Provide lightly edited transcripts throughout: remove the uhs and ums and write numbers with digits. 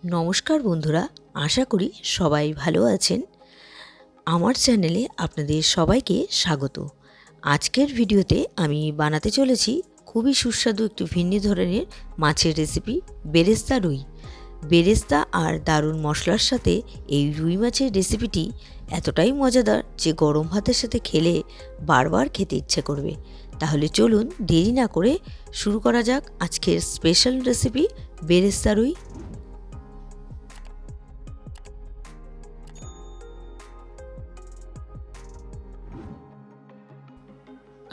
নমস্কার বন্ধুরা, আশা করি সবাই ভালো আছেন। আমার চ্যানেলে আপনাদের সবাইকে স্বাগত। আজকের ভিডিওতে আমি বানাতে চলেছি খুবই সুস্বাদু একটি ভিন্ন ধরনের মাছের রেসিপি, বেরেস্তা রুই। বেরেস্তা আর দারুণ মশলার সাথে এই রুই মাছের রেসিপিটি এতটাই মজাদার যে গরম ভাতের সাথে খেলে বারবার খেতে ইচ্ছে করবে। তাহলে চলুন দেরি না করে শুরু করা যাক আজকের স্পেশাল রেসিপি বেরেস্তা রুই।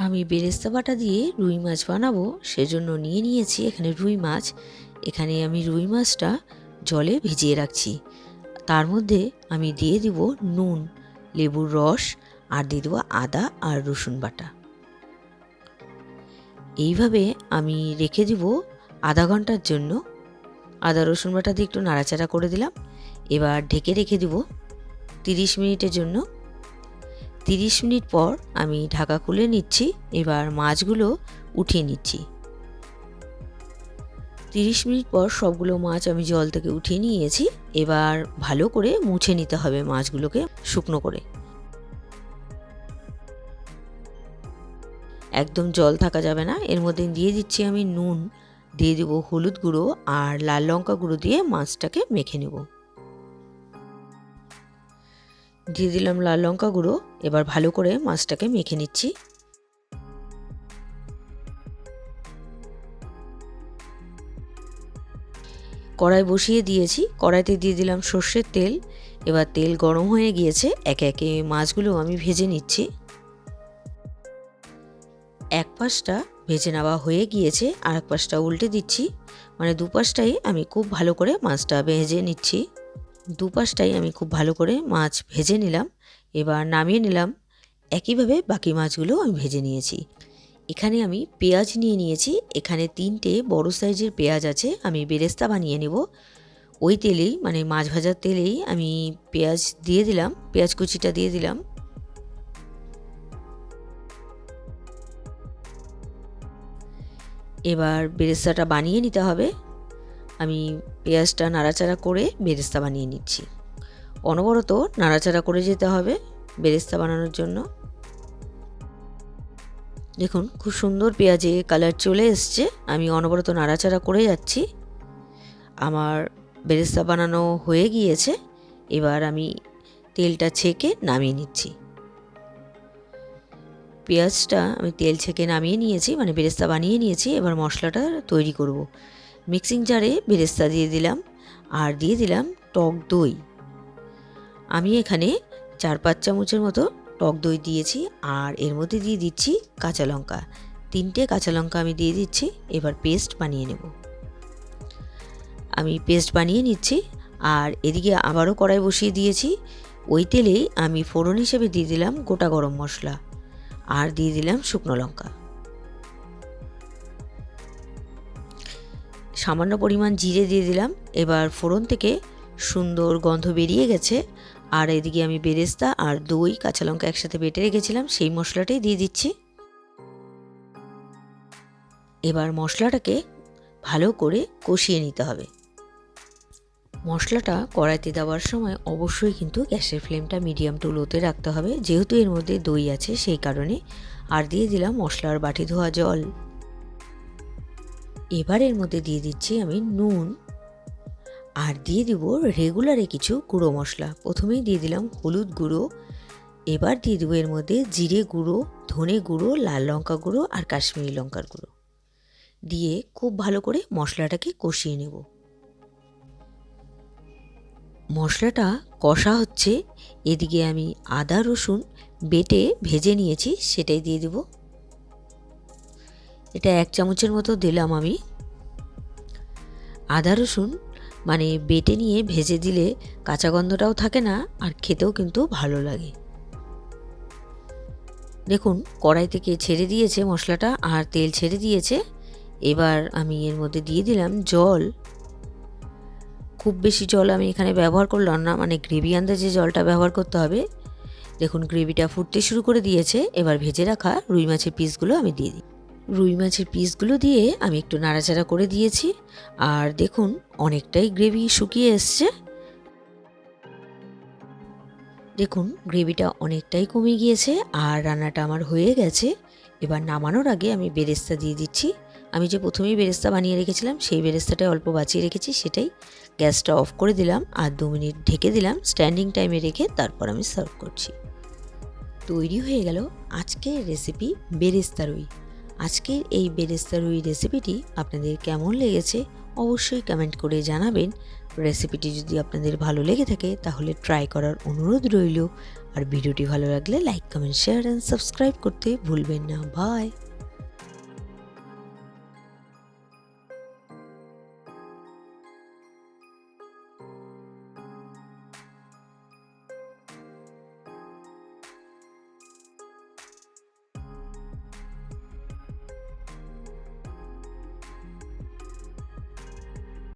আমি বেরেস্তা বাটা দিয়ে রুই মাছ বানাবো, সেজন্য নিয়েছি এখানে রুই মাছ। এখানে আমি রুই মাছটা জলে ভিজিয়ে রাখছি। তার মধ্যে আমি দিয়ে দিব নুন, লেবুর রস আর দিয়ে দেবো আদা আর রসুন বাটা। এইভাবে আমি রেখে দিব আধা ঘন্টার জন্য। আদা রসুন বাটা দিয়ে একটু নাড়াচাড়া করে দিলাম। এবার ঢেকে রেখে দিব 30 মিনিটের জন্য। 30 মিনিট পর আমি ঢাকা খুলে নিচ্ছি। এবার মাছগুলো উঠিয়ে নিচ্ছি। 30 মিনিট পর সবগুলো মাছ আমি জল থেকে উঠিয়ে নিয়েছি। এবার ভালো করে মুছে নিতে হবে মাছগুলোকে শুকনো করে। একদম জল থাকা যাবে না। এর মধ্যে দিয়ে দিচ্ছি আমি নুন, দিয়ে দেবো হলুদ গুঁড়ো আর লাল লঙ্কা গুঁড়ো দিয়ে মাছটাকে মেখে নেব। দিয়ে দিলাম লাল লঙ্কা গুঁড়ো। এবার ভালো করে মাছটাকে মেখে নিচ্ছি। কড়াই বসিয়ে দিয়েছি। কড়াইতে দিয়ে দিলাম সর্ষের তেল। এবার তেল গরম হয়ে গিয়েছে। একে একে মাছগুলো আমি ভেজে নিচ্ছি। এক পাশটা ভেজে নেওয়া হয়ে গিয়েছে, আর এক পাশটা উল্টে দিচ্ছি। মানে দুপাশটাই আমি খুব ভালো করে মাছটা ভেজে নিচ্ছি। দুপাশটাই আমি খুব ভালো করে মাছ ভেজে নিলাম। এবার নামিয়ে নিলাম। একইভাবে বাকি মাছগুলো আমি ভেজে নিয়েছি। এখানে আমি পেঁয়াজ নিয়েছি। এখানে 3টে বড় সাইজের পেঁয়াজ আছে। আমি বেরেস্তা বানিয়ে নেব। ওই তেলেই, মানে মাছ ভাজার তেলেই আমি পেঁয়াজ দিয়ে দিলাম, পেঁয়াজ কুচিটা দিয়ে দিলাম। এবার বেরেস্তাটা বানিয়ে নিতে হবে। আমি পেঁয়াজটা নাড়াচাড়া করে বেরেস্তা বানিয়ে নিচ্ছি। অনবরত নাড়াচাড়া করে যেতে হবে বেরেস্তা বানানোর জন্য। দেখুন খুব সুন্দর পেঁয়াজে কালার চলে এসছে। আমি অনবরত নাড়াচাড়া করে যাচ্ছি। আমার বেরেস্তা বানানো হয়ে গিয়েছে। এবার আমি তেলটা ছেঁকে নামিয়ে নিচ্ছি। পেঁয়াজটা আমি তেল ছেঁকে নামিয়ে নিয়েছি, মানে বেরেস্তা বানিয়ে নিয়েছি। এবার মশলাটা তৈরি করব। মিক্সিং জারে বেরেস্তা দিয়ে দিলাম আর দিয়ে দিলাম টক দই। আমি এখানে 4-5 চামচের মতো টক দই দিয়েছি। আর এর মধ্যে দিয়ে দিচ্ছি কাঁচা লঙ্কা। 3টে কাঁচা লঙ্কা আমি দিয়ে দিচ্ছি। এবার পেস্ট বানিয়ে নেব। আমি পেস্ট বানিয়ে নিচ্ছি। আর এদিকে আবারও কড়াই বসিয়ে দিয়েছি। ওই তেলেই আমি ফোড়ন হিসেবে দিয়ে দিলাম গোটা গরম মশলা আর দিয়ে দিলাম শুকনো লঙ্কা। সামান্য পরিমাণ জিরে দিয়ে দিলাম। এবার ফোড়ন থেকে সুন্দর গন্ধ বেরিয়ে গেছে। আর এদিকে আমি বেরেস্তা আর দই, কাঁচা লঙ্কা একসাথে বেটে রেখেছিলাম, সেই মশলাটাই দিয়ে দিচ্ছি। এবার মশলাটাকে ভালো করে কষিয়ে নিতে হবে। মশলাটা কড়াইতে দেওয়ার সময় অবশ্যই কিন্তু গ্যাসের ফ্লেমটা মিডিয়াম টু লোতে রাখতে হবে, যেহেতু এর মধ্যে দই আছে সেই কারণে। আর দিয়ে দিলাম মশলার বাটি ধোয়া জল। এবার এর মধ্যে দিয়ে দিচ্ছি আমি নুন আর দিয়ে দিব রেগুলারে কিছু গুঁড়ো মশলা। প্রথমেই দিয়ে দিলাম হলুদ গুঁড়ো। এবার দিয়ে দেবো এর মধ্যে জিরে গুঁড়ো, ধনে গুঁড়ো, লাল লঙ্কা গুঁড়ো আর কাশ্মীরি লঙ্কার গুঁড়ো দিয়ে খুব ভালো করে মশলাটাকে কষিয়ে নেব। মশলাটা কষা হচ্ছে, এদিকে আমি আদা রসুন বেটে ভেজে নিয়েছি, সেটাই দিয়ে দেব। এটা 1 চামচের মতো দিলাম আমি। আদা রসুন মানে বেটে নিয়ে ভেজে দিলে কাঁচা গন্ধটাও থাকে না, আর খেতেও কিন্তু ভালো লাগে। দেখুন কড়াই থেকে ছেড়ে দিয়েছে মশলাটা আর তেল ছেড়ে দিয়েছে। এবার আমি এর মধ্যে দিয়ে দিলাম জল। খুব বেশি জল আমি এখানে ব্যবহার করলাম না, মানে গ্রেভি আন্দাজে জলটা ব্যবহার করতে হবে। দেখুন গ্রেভিটা ফুটতে শুরু করে দিয়েছে। এবার ভেজে রাখা রুই মাছের পিসগুলো আমি দিয়ে দিই। রুই মাছের পিসগুলো দিয়ে আমি একটু নাড়াচাড়া করে দিয়েছি। আর দেখুন অনেকটাই গ্রেভি শুকিয়ে এসছে। দেখুন গ্রেভিটা অনেকটাই কমে গিয়েছে আর রান্নাটা আমার হয়ে গেছে। এবার নামানোর আগে আমি বেরেস্তা দিয়ে দিচ্ছি। আমি যে প্রথমেই বেরেস্তা বানিয়ে রেখেছিলাম সেই বেরেস্তাটাই অল্প বাঁচিয়ে রেখেছি, সেটাই গ্যাসটা অফ করে দিলাম আর 2 মিনিট ঢেকে দিলাম স্ট্যান্ডিং টাইমে রেখে, তারপর আমি সার্ভ করছি। তৈরি হয়ে গেল আজকের রেসিপি বেরেস্তা রুই। আজকের এই বেরেস্তা রুই রেসিপিটি আপনাদের কেমন লেগেছে অবশ্যই কমেন্ট করে জানাবেন। রেসিপিটি যদি আপনাদের ভালো লেগে থাকে তাহলে ট্রাই করার অনুরোধ রইল। আর ভিডিওটি ভালো লাগলে like, comment, share and subscribe করতে ভুলবেন না। বাই।